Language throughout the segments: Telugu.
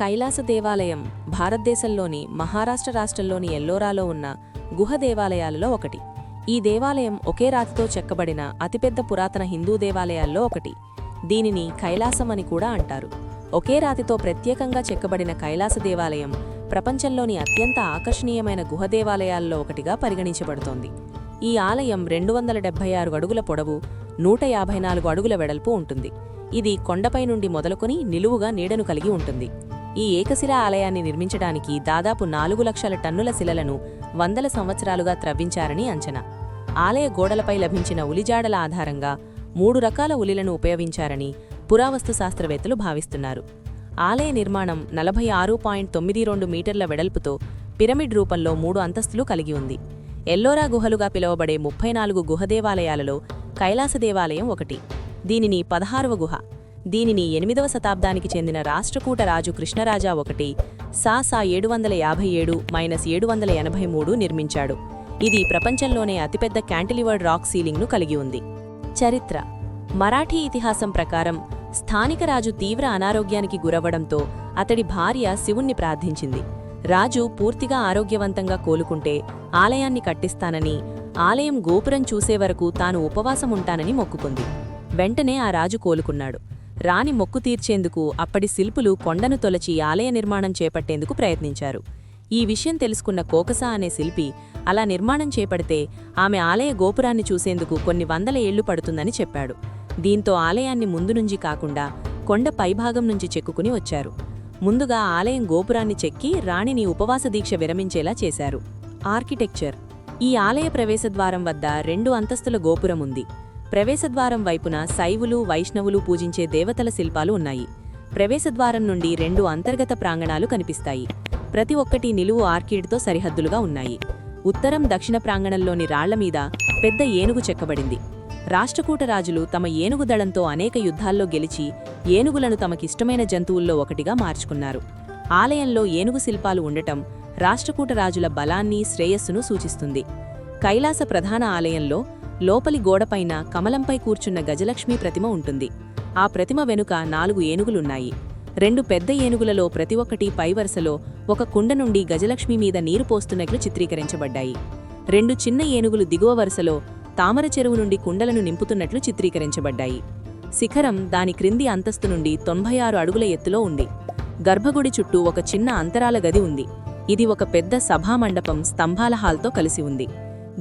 కైలాస దేవాలయం భారతదేశంలోని మహారాష్ట్ర రాష్ట్రంలోని ఎల్లోరాలో ఉన్న గుహ దేవాలయాలలో ఒకటి. ఈ దేవాలయం ఒకే రాతితో చెక్కబడిన అతిపెద్ద పురాతన హిందూ దేవాలయాల్లో ఒకటి. దీనిని కైలాసం అని కూడా అంటారు. ఒకే రాతితో ప్రత్యేకంగా చెక్కబడిన కైలాస దేవాలయం ప్రపంచంలోని అత్యంత ఆకర్షణీయమైన గుహ దేవాలయాల్లో ఒకటిగా పరిగణించబడుతోంది. ఈ ఆలయం 276 అడుగుల పొడవు, 154 అడుగుల వెడల్పు ఉంటుంది. ఇది కొండపై నుండి మొదలుకొని నిలువుగా నీడను కలిగి ఉంటుంది. ఈ ఏకశిలా ఆలయాన్ని నిర్మించడానికి దాదాపు 4 లక్షల టన్నుల శిలలను వందల సంవత్సరాలుగా త్రవ్వించారని అంచనా. ఆలయ గోడలపై లభించిన ఉలిజాడల ఆధారంగా 3 రకాల ఉలిలను ఉపయోగించారని పురావస్తు శాస్త్రవేత్తలు భావిస్తున్నారు. ఆలయ నిర్మాణం 46.92 మీటర్ల వెడల్పుతో పిరమిడ్ రూపంలో 3 అంతస్తులు కలిగి ఉంది. ఎల్లోరా గుహలుగా పిలువబడే 34 గుహ దేవాలయాలలో కైలాస దేవాలయం ఒకటి. దీనిని 16వ గుహ. దీనిని 8వ శతాబ్దానికి చెందిన రాష్ట్రకూట రాజు కృష్ణరాజా 787-783 నిర్మించాడు. ఇది ప్రపంచంలోనే అతిపెద్ద క్యాంటిలివర్డ్ రాక్ సీలింగ్ను కలిగి ఉంది. చరిత్ర. మరాఠీ ఇతిహాసం ప్రకారం స్థానిక రాజు తీవ్ర అనారోగ్యానికి గురవ్వడంతో అతడి భార్య శివుణ్ణి ప్రార్థించింది. రాజు పూర్తిగా ఆరోగ్యవంతంగా కోలుకుంటే ఆలయాన్ని కట్టిస్తానని, ఆలయం గోపురం చూసే వరకు తాను ఉపవాసముంటానని మొక్కుకుంది. వెంటనే ఆ రాజు కోలుకున్నాడు. రాణి మొక్కు తీర్చేందుకు అప్పటి శిల్పులు కొండను తొలచి ఆలయ నిర్మాణం చేపట్టేందుకు ప్రయత్నించారు. ఈ విషయం తెలుసుకున్న కోకసా అనే శిల్పి అలా నిర్మాణం చేపడితే ఆమె ఆలయ గోపురాన్ని చూసేందుకు కొన్ని వందల ఏళ్లు పడుతుందని చెప్పాడు. దీంతో ఆలయాన్ని ముందు నుంచి కాకుండా కొండ పైభాగం నుంచి చెక్కుకుని వచ్చారు. ముందుగా ఆలయం గోపురాన్ని చెక్కి రాణిని ఉపవాస దీక్ష విరమించేలా చేశారు. ఆర్కిటెక్చర్. ఈ ఆలయ ప్రవేశద్వారం వద్ద 2 అంతస్తుల గోపురం ఉంది. ప్రవేశద్వారం వైపున శైవులు, వైష్ణవులు పూజించే దేవతల శిల్పాలు ఉన్నాయి. ప్రవేశద్వారం నుండి 2 అంతర్గత ప్రాంగణాలు కనిపిస్తాయి. ప్రతి ఒక్కటి నిలువు ఆర్కిడ్తో సరిహద్దులుగా ఉన్నాయి. ఉత్తరం, దక్షిణ ప్రాంగణంలోని రాళ్ల మీద పెద్ద ఏనుగు చెక్కబడింది. రాష్ట్రకూట రాజులు తమ ఏనుగు దళంతో అనేక యుద్ధాల్లో గెలిచి ఏనుగులను తమకిష్టమైన జంతువుల్లో ఒకటిగా మార్చుకున్నారు. ఆలయంలో ఏనుగు శిల్పాలు ఉండటం రాష్ట్రకూట రాజుల బలాన్ని, శ్రేయస్సును సూచిస్తుంది. కైలాస ప్రధాన ఆలయంలో లోపలి గోడపైన కమలంపై కూర్చున్న గజలక్ష్మీ ప్రతిమ ఉంటుంది. ఆ ప్రతిమ వెనుక 4 ఏనుగులున్నాయి. 2 పెద్ద ఏనుగులలో ప్రతి ఒక్కటి పై వరుసలో ఒక కుండ నుండి గజలక్ష్మి మీద నీరు పోస్తున్నట్లు చిత్రీకరించబడ్డాయి. 2 చిన్న ఏనుగులు దిగువ వరుసలో తామర చెరువు నుండి కుండలను నింపుతున్నట్లు చిత్రీకరించబడ్డాయి. శిఖరం దాని క్రింది అంతస్తు నుండి 96 అడుగుల ఎత్తులో ఉంది. గర్భగుడి చుట్టూ ఒక చిన్న అంతరాల గది ఉంది. ఇది ఒక పెద్ద సభామండపం, స్తంభాల హాల్తో కలిసి ఉంది.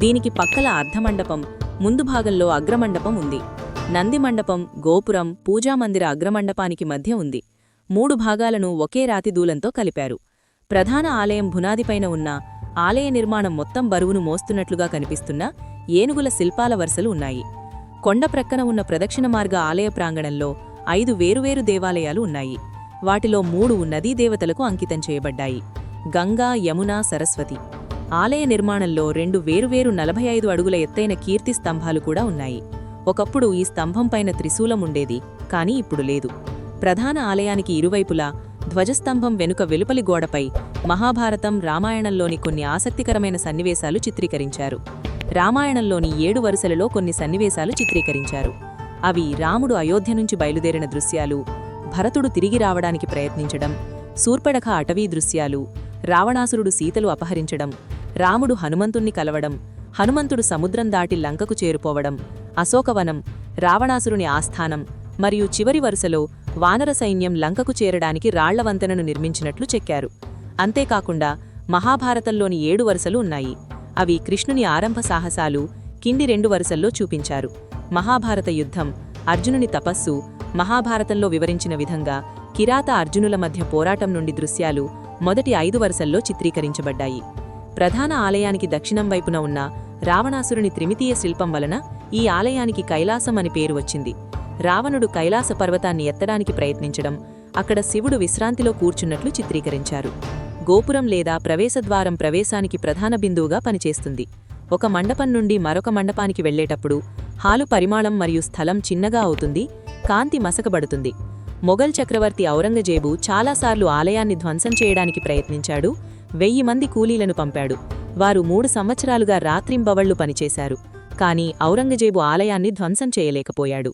దీనికి పక్కల అర్ధమండపం, ముందు భాగంలో అగ్రమండపం ఉంది. నంది మండపం, గోపురం, పూజామందిర అగ్రమండపానికి మధ్య ఉంది. 3 భాగాలను ఒకే రాతి దూలంతో కలిపారు. ప్రధాన ఆలయం భునాదిపైన ఉన్న ఆలయ నిర్మాణం మొత్తం బరువును మోస్తున్నట్లుగా కనిపిస్తున్న ఏనుగుల శిల్పాల వరుసలు ఉన్నాయి. కొండ ప్రక్కన ఉన్న ప్రదక్షిణ మార్గ ఆలయ ప్రాంగణంలో 5 వేరువేరు దేవాలయాలు ఉన్నాయి. వాటిలో 3 నదీ దేవతలకు అంకితం చేయబడ్డాయి: గంగా, యమున, సరస్వతి. ఆలయ నిర్మాణంలో 2 వేరువేరు 45 అడుగుల ఎత్తైన కీర్తి స్తంభాలు కూడా ఉన్నాయి. ఒకప్పుడు ఈ స్తంభం పైన త్రిశూలం ఉండేది, కానీ ఇప్పుడు లేదు. ప్రధాన ఆలయానికి ఇరువైపులా ధ్వజస్తంభం వెనుక వెలుపలి గోడపై మహాభారతం, రామాయణంలోని కొన్ని ఆసక్తికరమైన సన్నివేశాలు చిత్రీకరించారు. రామాయణంలోని 7 వరుసలలో కొన్ని సన్నివేశాలు చిత్రీకరించారు. అవి రాముడు అయోధ్య నుంచి బయలుదేరిన దృశ్యాలు, భరతుడు తిరిగి రావడానికి ప్రయత్నించడం, శూర్పణఖ అటవీ దృశ్యాలు, రావణాసురుడు సీతలు అపహరించడం, రాముడు హనుమంతుణ్ణి కలవడం, హనుమంతుడు సముద్రం దాటి లంకకు చేరుకోవడం, అశోకవనం, రావణాసురుని ఆస్థానం మరియు చివరి వరుసలో వానర సైన్యం లంకకు చేరడానికి రాళ్ల వంతెనను నిర్మించినట్లు చెక్కారు. అంతేకాకుండా మహాభారతంలోని 7 వరుసలు ఉన్నాయి. అవి కృష్ణుని ఆరంభ సాహసాలు కింది 2 వరుసల్లో చూపించారు. మహాభారత యుద్ధం, అర్జునుని తపస్సు, మహాభారతంలో వివరించిన విధంగా కిరాత అర్జునుల మధ్య పోరాటం నుండి దృశ్యాలు మొదటి 5 వరుసల్లో చిత్రీకరించబడ్డాయి. ప్రధాన ఆలయానికి దక్షిణం వైపున ఉన్న రావణాసురుని త్రిమితీయ శిల్పం వలన ఈ ఆలయానికి కైలాసం అని పేరు వచ్చింది. రావణుడు కైలాస పర్వతాన్ని ఎత్తడానికి ప్రయత్నించడం, అక్కడ శివుడు విశ్రాంతిలో కూర్చున్నట్లు చిత్రీకరించారు. గోపురం లేదా ప్రవేశద్వారం ప్రవేశానికి ప్రధాన బిందువుగా పనిచేస్తుంది. ఒక మండపం నుండి మరొక మండపానికి వెళ్లేటప్పుడు హాలు పరిమాణం మరియు స్థలం చిన్నగా అవుతుంది, కాంతి మసకబడుతుంది. మొఘల్ చక్రవర్తి ఔరంగజేబు చాలాసార్లు ఆలయాన్ని ధ్వంసం చేయడానికి ప్రయత్నించాడు. 1000 మంది కూలీలను పంపాడు. వారు 3 సంవత్సరాలుగా రాత్రింబవళ్లు పనిచేశారు. కానీ ఔరంగజేబు ఆలయాన్ని ధ్వంసం చేయలేకపోయాడు.